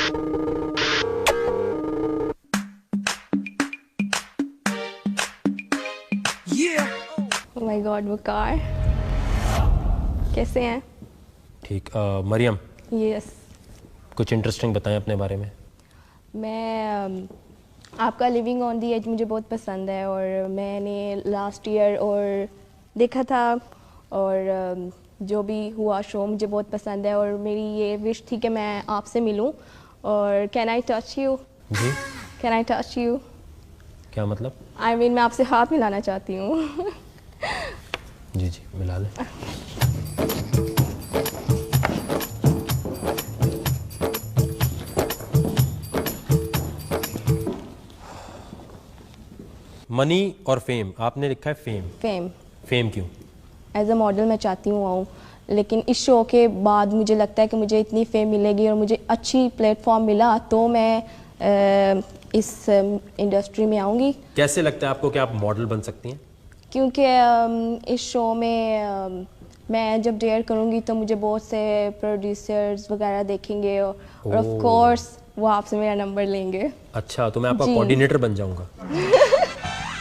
Oh my God वकार, कैसे हैं? ठीक। मरियम, यस। कुछ इंटरेस्टिंग बताएं अपने बारे में। मैं आपका लिविंग ऑन दी एज मुझे बहुत पसंद है और मैंने लास्ट ईयर और देखा था और जो भी हुआ शो मुझे बहुत पसंद है और मेरी ये विश थी कि मैं आपसे मिलूं और कैन आई टच यू? जी, कैन आई टच यू? क्या मतलब? आई मीन मैं आपसे हाथ मिलाना चाहती हूँ। जी जी, मिला लें। मनी और फेम, आपने लिखा है फेम। फेम। फेम क्यों? एज अ मॉडल मैं चाहती हूँ आऊँ, लेकिन इस शो के बाद मुझे लगता है कि मुझे इतनी फेम मिलेगी और मुझे अच्छी प्लेटफॉर्म मिला तो मैं इस इंडस्ट्री में आऊँगी। कैसे लगता है आपको कि आप मॉडल बन सकती हैं? क्योंकि इस शो में मैं जब डेयर करूँगी तो मुझे बहुत से प्रोड्यूसर्स वगैरह देखेंगे और ऑफ कोर्स वो आपसे मेरा नंबर लेंगे। अच्छा, तो मैं आपका जी। कोऑर्डिनेटर बन जाऊंगा।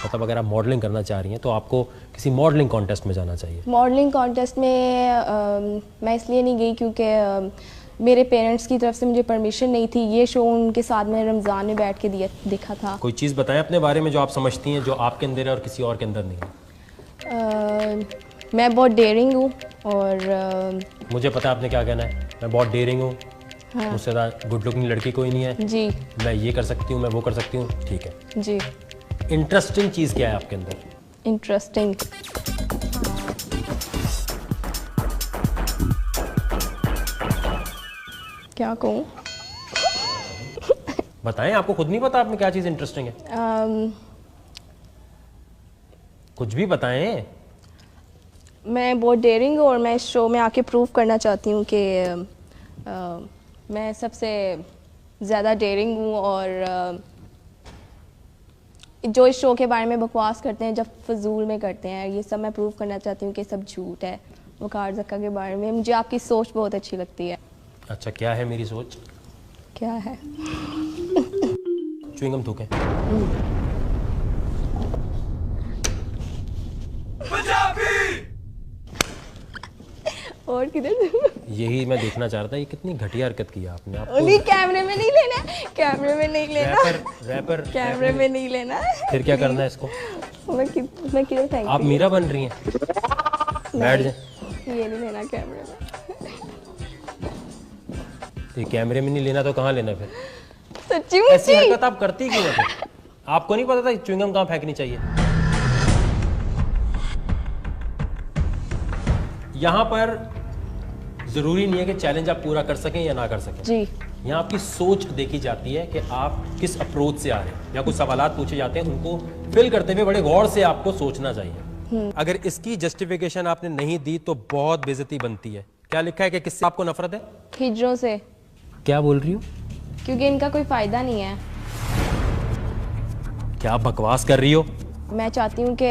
मतलब अगर आप मॉडलिंग करना चाह रही हैं तो आपको किसी मॉडलिंग कॉन्टेस्ट में जाना चाहिए। मॉडलिंग कॉन्टेस्ट में मैं इसलिए नहीं गई क्योंकि मेरे पेरेंट्स की तरफ से मुझे परमिशन नहीं थी। ये शो उनके साथ मैंने रमज़ान में बैठ के देखा था। कोई चीज़ बताएं अपने बारे में जो आप समझती हैं जो आपके अंदर है और किसी और के अंदर नहीं है। मैं बहुत डेयरिंग हूँ और मुझे पता है आपने क्या कहना है। मैं बहुत डेयरिंग हूँ, हाँ। मुझसे ज़्यादा गुड लुकिंग लड़की कोई नहीं है। जी मैं ये कर सकती हूँ, मैं वो कर सकती हूँ। ठीक है। जी। इंटरेस्टिंग चीज़ क्या है आपके अंदर? इंटरेस्टिंग, क्या कहूँ? बताएं, आपको खुद नहीं पता आप में क्या चीज़ इंटरेस्टिंग है? कुछ भी बताएं। मैं बहुत डेयरिंग हूँ और मैं इस शो में आके प्रूव करना चाहती हूँ कि मैं सबसे ज़्यादा डेयरिंग हूँ और जो इस शो के बारे में बकवास करते हैं, जब फजूल में करते हैं, ये सब मैं प्रूव करना चाहती हूँ कि सब झूठ है। वकार ज़क्का के बारे में मुझे आपकी सोच बहुत अच्छी लगती है। अच्छा, क्या है मेरी सोच? क्या है? च्युइंगम थूकें। और किधर? यही मैं देखना चाह रहा था, ये कितनी घटिया हरकत की है आपने। नहीं, कैमरे में नहीं लेना, कैमरे में नहीं लेना, रैपर कैमरे में नहीं लेना। फिर क्या करना है इसको? मैं किधर फेंक? आप मीरा बन रही हैं। बैठ जाए। ये नहीं लेना कैमरे में। ये कैमरे में नहीं लेना तो कहाँ लेना फिर? सच्ची ऐसी मुच्ची? हरकत आप करती क्यों है फिर? आपको नहीं पता था च्युइंगम कहाँ फेंकनी चाहिए? यहाँ पर जरूरी नहीं है कि चैलेंज आप पूरा कर सकें या ना कर सकें। जी। यहाँ आपकी सोच देखी जाती है कि आप किस अप्रोच से आ रहे हैं, या कुछ सवालात पूछे जाते हैं, उनको फिल करते हुए बड़े गौर से आपको सोचना चाहिए। अगर इसकी जस्टिफिकेशन आपने नहीं दी तो बहुत बेइज्जती बनती है। क्या लिखा है कि किससे आपको नफरत है? हिजरों से। क्या बोल रही हो? क्योंकि इनका कोई फायदा नहीं है। क्या आप बकवास कर रही हो? मैं चाहती हूँ कि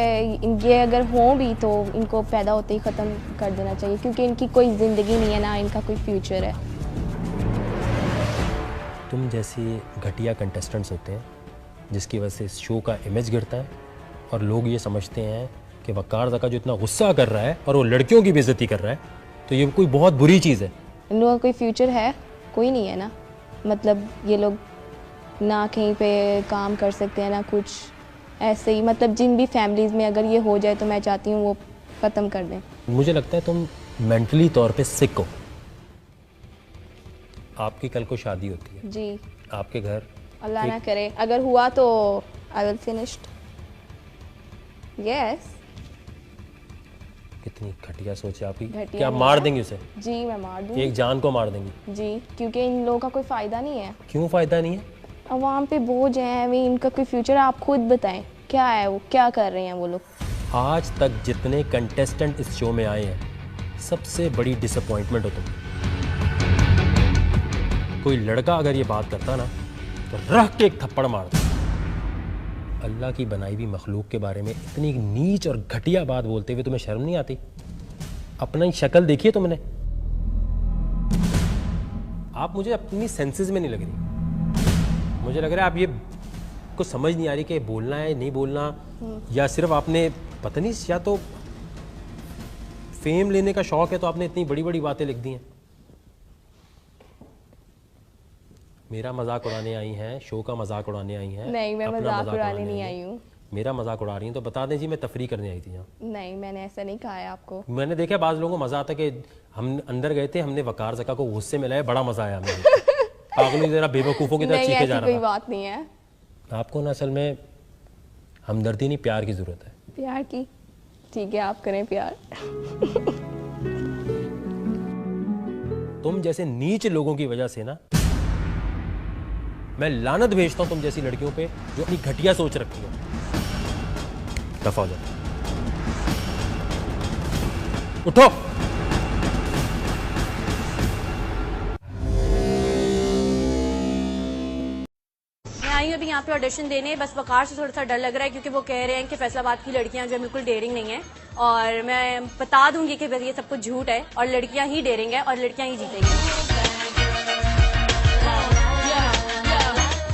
ये अगर हों भी तो इनको पैदा होते ही ख़त्म कर देना चाहिए, क्योंकि इनकी कोई ज़िंदगी नहीं है, ना इनका कोई फ्यूचर है। तुम जैसी घटिया कंटेस्टेंट्स होते हैं जिसकी वजह से इस शो का इमेज गिरता है और लोग ये समझते हैं कि वकार ज़क्का जो इतना गुस्सा कर रहा है और वो लड़कियों की बेइज्जती कर रहा है तो ये कोई बहुत बुरी चीज़ है। इन लोगों का कोई फ्यूचर है? कोई नहीं है ना। मतलब ये लोग ना कहीं पे काम कर सकते हैं ना कुछ, ऐसे ही मतलब जिन भी फैमिलीज़ में अगर ये हो जाए तो मैं चाहती हूँ वो ख़त्म कर दें। मुझे लगता है तुम मेंटली तौर पे सिक हो। आपकी कल को शादी होती है जी। आपके घर, अल्लाह ना करे, अगर हुआ तो आई विल फिनिश्ड। यस। कितनी घटिया सोच है आपकी। घटिया क्या नहीं मार है। देंगी उसे? जी मैं मार दूँ। एक जान को मार देंगी? जी, क्योंकि इन लोगों का कोई फ़ायदा नहीं है। क्यों फ़ायदा नहीं है? अवाम पे बोझ है, वे इनका कोई फ्यूचर है। आप खुद बताएं क्या है वो, क्या कर रहे हैं वो लोग? आज तक जितने कंटेस्टेंट इस शो में आए हैं सबसे बड़ी डिसअपॉइंटमेंट हो तुम। कोई लड़का अगर ये बात करता ना तो रख के एक थप्पड़ मारता। अल्लाह की बनाई हुई मखलूक के बारे में इतनी नीच और घटिया बात बोलते हुए तुम्हें शर्म नहीं आती? अपनी शक्ल देखिए तुमने। आप मुझे अपनी सेंसेस में नहीं लग रही। मुझे लग रहा है आप ये कुछ समझ नहीं आ रही कि बोलना है नहीं बोलना, या सिर्फ आपने पता नहीं, या तो फेम लेने का शौक है तो आपने इतनी बड़ी बड़ी बातें लिख दी हैं। मेरा मजाक उड़ाने आई हैं, शो का मजाक उड़ाने आई हैं? नहीं, मैं अपना मजाक उड़ाने नहीं आई हूँ। मेरा मजाक उड़ा रही हैं तो बता दें जी, मैं तफरी करने आई थी यहाँ। नहीं, मैंने ऐसा नहीं कहा है आपको। मैंने देखा बाज़ लोगों को मज़ा आता कि हम अंदर गए थे, हमने वकार ज़का को गुस्से में लाया, बड़ा मज़ा आया हमें। पागलों जरा बेवकूफ़ों की तरह नहीं, चीखे ऐसी जा कोई रहा बात नहीं है। था। आपको ना असल में हमदर्दी नहीं, प्यार की ज़रूरत है। प्यार की? ठीक है, आप करें प्यार। तुम जैसे नीच लोगों की वजह से ना मैं लानत भेजता हूं तुम जैसी लड़कियों पे जो अपनी घटिया सोच रखती हो। दफा हो जाओ, उठो। मैं आई हूँ अभी यहाँ पे ऑडिशन देने, बस वकार से थोड़ा सा डर लग रहा है क्योंकि वो कह रहे हैं कि फैसलाबाद की लड़कियां जो है बिल्कुल डेयरिंग नहीं है, और मैं बता दूंगी कि ये सब कुछ झूठ है और लड़कियां ही डेयरिंग है और लड़कियां ही जीतेंगी।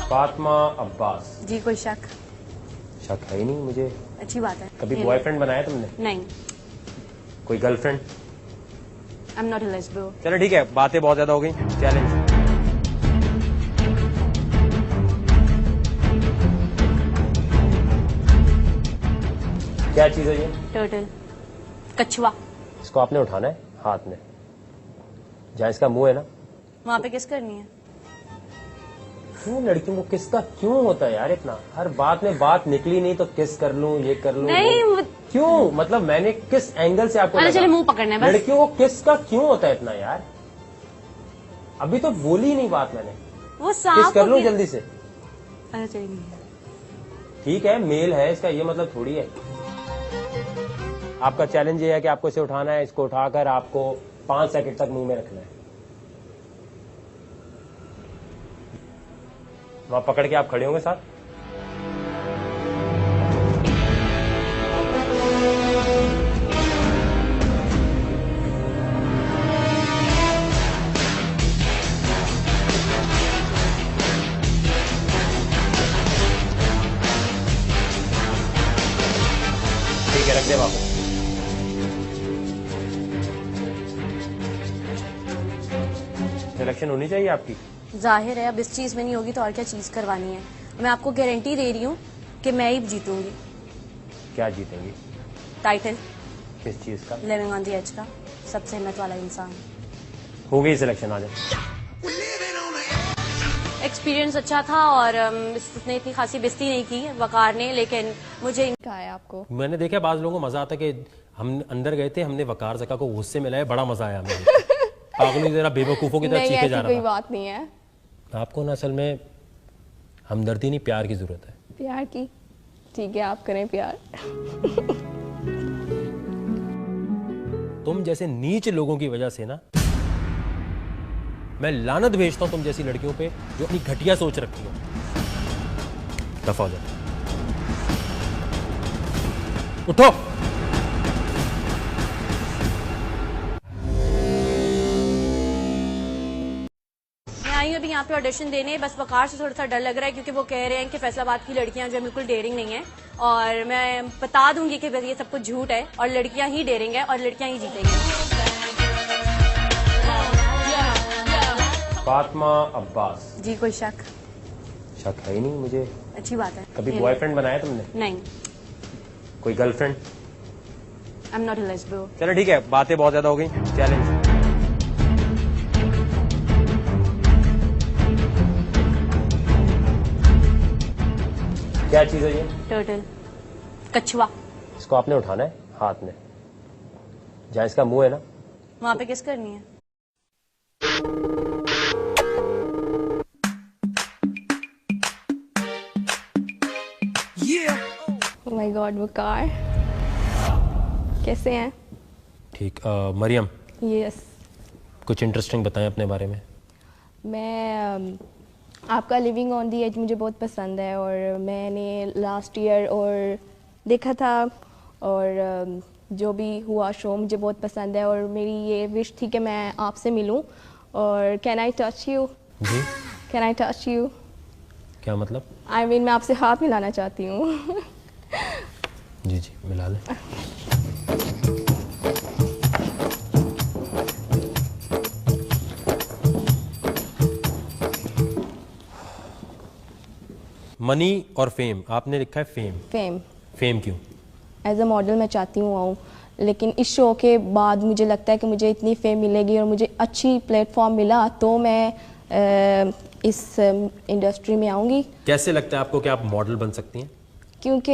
फातिमा अब्बास। जी, कोई शक है ही नहीं मुझे। अच्छी बात है। कभी बॉयफ्रेंड बनाया तुमने? नहीं, कोई girlfriend? I am not a lesbian. चलो ठीक है, बातें बहुत ज्यादा हो गई। चैलेंज। क्या चीज है ये? टर्टल, कछुआ। इसको आपने उठाना है हाथ में, जहाँ इसका मुंह है ना वहाँ पे किस करनी है? क्यों लड़कियों को किसका क्यों होता है यार इतना? हर बात में बात निकली नहीं तो किस कर लूं, ये कर लूं। नहीं, क्यों? मतलब मैंने किस एंगल से आपको चले मुंह पकड़ना है बस। लड़कियों को किसका क्यों होता है इतना यार? अभी तो बोली ही नहीं बात मैंने। वो सांप किस कर लूं जल्दी से? अरे चाहिए नहीं। ठीक है, मेल है, इसका ये मतलब थोड़ी है। आपका चैलेंज ये है कि आपको इसे उठाना है। इसको उठाकर आपको 5 सेकंड तक मुंह में रखना है। वहां पकड़ के आप खड़े होंगे साथ। ठीक है, रख दे वापस। सिलेक्शन होनी चाहिए आपकी। जाहिर है अब इस चीज में नहीं होगी तो और क्या चीज करवानी है। मैं आपको गारंटी दे रही हूँ कि मैं ही जीतूंगी। क्या जीतेंगी? टाइटल किस चीज का? लिविंग ऑन द एज का, सबसे हिम्मत वाला इंसान। हो गई सिलेक्शन, आ जाए। एक्सपीरियंस अच्छा था और उसने इतनी खासी बेइज्जती नहीं की वकार ने, लेकिन मुझे कहा है आपको। मैंने देखा बाज़ लोगों को मजा आता कि हम अंदर गए थे, हमने वकार ज़का को गुस्से में लाया, बड़ा मजा आया हमें। पागलों जरा बेवकूफों की तरह नहीं, चीखे ऐसी जा कोई रहा था। बात नहीं है। आपको ना असल में हमदर्दी नहीं, प्यार की जरूरत है। प्यार की? ठीक है, आप करें प्यार। तुम जैसे नीच लोगों की वजह से ना मैं लानत भेजता हूं तुम जैसी लड़कियों पे जो अपनी घटिया सोच रखती हो। दफा हो जाओ, उठो। मैं आई हूँ अभी यहाँ पे ऑडिशन देने, बस वकार से थोड़ा सा डर लग रहा है क्योंकि वो कह रहे हैं कि फैसलाबाद की लड़कियां जो है बिल्कुल डेयरिंग नहीं है, और मैं बता दूंगी कि ये सब कुछ झूठ है और लड़कियां ही डेयरिंग है और लड़कियां ही जीतेंगी। फातिमा अब्बास। जी, कोई शक है ही नहीं मुझे। अच्छी बात है। कभी बॉयफ्रेंड बनाया तुमने? नहीं, कोई girlfriend? I am not a lesbian. चलो ठीक है, बातें बहुत ज्यादा हो गई। चैलेंज। क्या चीज है ये? टर्टल, कछुआ। इसको आपने उठाना है हाथ में, जहाँ इसका मुंह है ना वहाँ पे किस करनी है? ओह माय गॉड, वकार कैसे हैं? ठीक। मरियम, यस, कुछ इंटरेस्टिंग बताएं अपने बारे में। मैं आपका लिविंग ऑन दी एज मुझे बहुत पसंद है और मैंने लास्ट ईयर और देखा था, और जो भी हुआ शो मुझे बहुत पसंद है, और मेरी ये विश थी कि मैं आपसे मिलूं। और कैन आई टच यू? जी। Can I touch you? क्या मतलब? आई मीन मैं आपसे हाथ मिलाना चाहती हूँ। जी जी मिला लें। मनी और फेम, आपने लिखा है फेम। फेम फेम क्यों? एज अ मॉडल मैं चाहती हूँ, लेकिन इस शो के बाद मुझे लगता है कि मुझे इतनी फेम मिलेगी और मुझे अच्छी प्लेटफॉर्म मिला तो मैं इस इंडस्ट्री में आऊँगी। कैसे लगता है आपको कि आप मॉडल बन सकती हैं? क्योंकि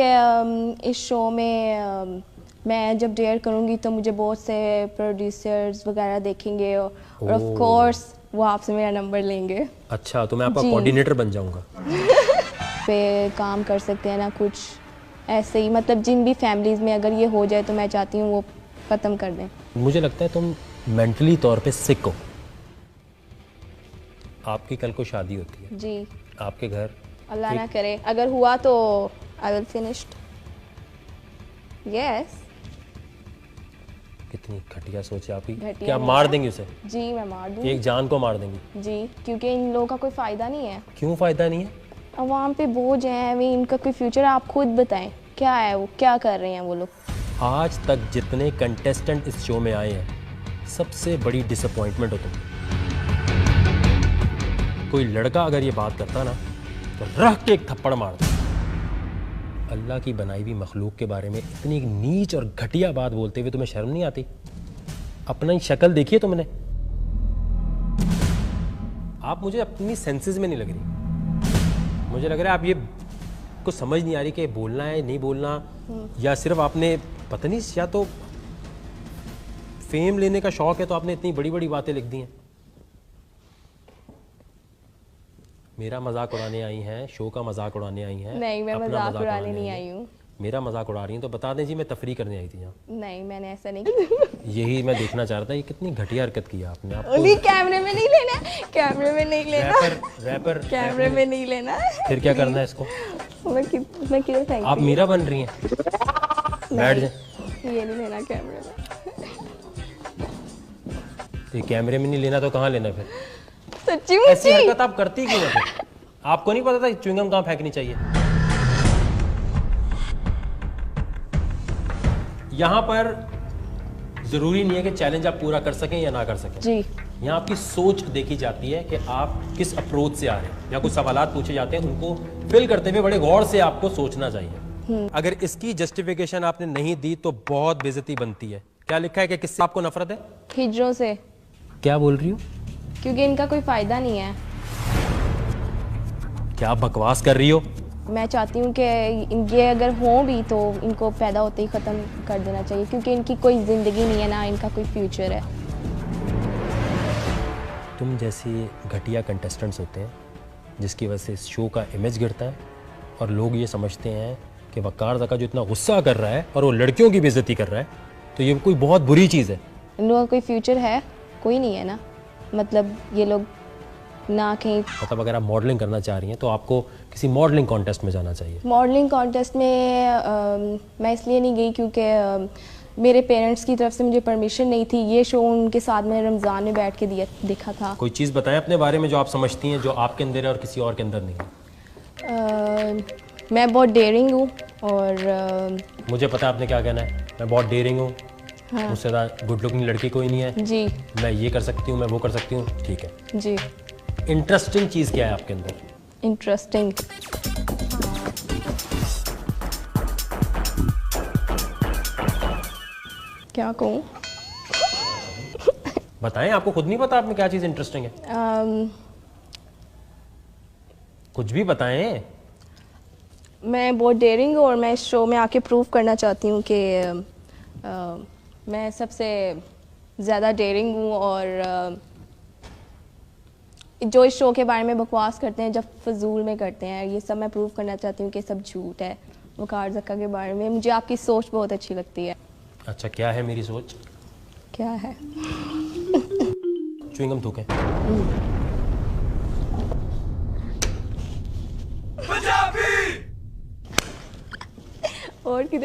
इस शो में मैं जब डेयर करूँगी तो मुझे बहुत से प्रोड्यूसर्स वगैरह देखेंगे और ऑफ कोर्स वो आपसे मेरा नंबर लेंगे। अच्छा, तो मैं आपका जी। कोऑर्डिनेटर बन जाऊंगा। पे काम कर सकते हैं ना कुछ ऐसे ही, मतलब जिन भी फैमिलीज़ में अगर ये हो जाए तो मैं चाहती हूँ वो ख़त्म कर दें। मुझे लगता है तुम मेंटली तौर पे सिक हो। आपकी कल को शादी होती है, जी आपके घर अल्लाह ना करे, अगर हुआ तो आई विल फिनिश्ड। यस। कितनी घटिया सोच है आपकी। घटिया क्या नहीं मार है। देंगी उसे? जी मैं मार कि दूँगी। एक जान को मार देंगी? जी क्योंकि इन लोगों का कोई फ़ायदा नहीं है, क्यों फायदा नहीं है? अवाम पे बोझ है, अभी इनका कोई फ्यूचर है। आप खुद बताएं क्या है वो, क्या कर रहे हैं वो लोग। आज तक जितने कंटेस्टेंट इस शो में आए हैं सबसे बड़ी डिसअपॉइंटमेंट हो तुम। कोई लड़का अगर ये बात करता ना तो रख के एक थप्पड़ मार दे। अल्लाह की बनाई हुई मखलूक के बारे में इतनी नीच और घटिया बात बोलते हुए तुम्हें शर्म नहीं आती? अपना ही शक्ल देखिए तुमने। आप मुझे अपनी सेंसेस में नहीं लग रही। मुझे लग रहा है आप ये कुछ समझ नहीं आ रही कि बोलना है नहीं बोलना, या सिर्फ आपने पता नहीं, या तो फेम लेने का शौक है तो आपने इतनी बड़ी बड़ी बातें लिख दी हैं। मेरा मजाक उड़ाने आई हैं, शो का मजाक उड़ाने आई हैं? नहीं मैं अपना मजाक उड़ाने नहीं हैं। आई हूँ। मेरा मजाक उड़ा रही हैं तो बता दें जी, मैं तफरी करने आई थी यहाँ। नहीं मैंने ऐसा नहीं किया। यही मैं देखना चाह रहा था, ये कितनी घटिया हरकत की है आपने। नहीं कैमरे में नहीं लेना, कैमरे में नहीं लेना, रैपर कैमरे में नहीं लेना। फिर क्या करना है इसको? मैं किधर थैंक आप मीरा बन रही हैं? बैठ जाए। ये नहीं लेना कैमरे में। ये कैमरे में नहीं लेना तो कहाँ लेना फिर? सच्ची ऐसी मुच्ची। हरकत आप करती क्यों हैं फिर? आपको नहीं पता था च्युइंगम कहाँ फेंकनी चाहिए? यहाँ पर जरूरी नहीं है कि चैलेंज आप पूरा कर सकें या ना कर सकें। जी यहाँ आपकी सोच देखी जाती है कि आप किस अप्रोच से आ रहे हैं, या कुछ सवालात पूछे जाते हैं उनको फिल करते हुए बड़े गौर से आपको सोचना चाहिए। अगर इसकी जस्टिफिकेशन आपने नहीं दी तो बहुत बेइज्जती बनती है। क्या लिखा है कि किससे आपको नफरत है? हिजरों से, क्या बोल रही हूँ? क्योंकि इनका कोई फायदा नहीं है। क्या आप बकवास कर रही हो? मैं चाहती हूँ कि ये अगर हों भी तो इनको पैदा होते ही ख़त्म कर देना चाहिए, क्योंकि इनकी कोई ज़िंदगी नहीं है, ना इनका कोई फ्यूचर है। तुम जैसी घटिया कंटेस्टेंट्स होते हैं जिसकी वजह से इस शो का इमेज गिरता है और लोग ये समझते हैं कि वकार ज़का जो इतना गुस्सा कर रहा है और वो लड़कियों की बेइज्जती कर रहा है तो ये कोई बहुत बुरी चीज़ है। इन लोगों का कोई फ्यूचर है? कोई नहीं है ना। मतलब ये लोग ना कहीं, मतलब अगर आप मॉडलिंग करना चाह रही हैं तो आपको किसी मॉडलिंग कॉन्टेस्ट में जाना चाहिए। मॉडलिंग कॉन्टेस्ट में मैं इसलिए नहीं गई क्योंकि मेरे पेरेंट्स की तरफ से मुझे परमिशन नहीं थी। ये शो उनके साथ मैंने रमज़ान में बैठ के देखा था। कोई चीज़ बताएं अपने बारे में जो आप समझती हैं जो आपके अंदर है और किसी और के अंदर नहीं है। मैं बहुत डेयरिंग हूँ और मुझे पता है आपने क्या कहना है। मैं बहुत डेयरिंग हूँ, मुझसे ज़्यादा गुड लुकिंग लड़की कोई नहीं है, जी मैं ये कर सकती हूँ, मैं वो कर सकती हूँ। ठीक है, जी। इंटरेस्टिंग चीज़ क्या है आपके अंदर? इंटरेस्टिंग, क्या कहूँ? बताएं, आपको खुद नहीं पता आपने क्या चीज़ इंटरेस्टिंग है? कुछ भी बताएं। मैं बहुत डेयरिंग हूँ और मैं इस शो में आके प्रूव करना चाहती हूँ कि मैं सबसे ज़्यादा डेयरिंग हूँ और जो इस शो के बारे में बकवास करते हैं, जब फजूल में करते हैं, ये सब मैं प्रूव करना चाहती हूँ कि सब झूठ है। वकार ज़का के बारे में मुझे आपकी सोच बहुत अच्छी लगती है। अच्छा, क्या है मेरी सोच? क्या है? च्युइंगम थूकें। और किधर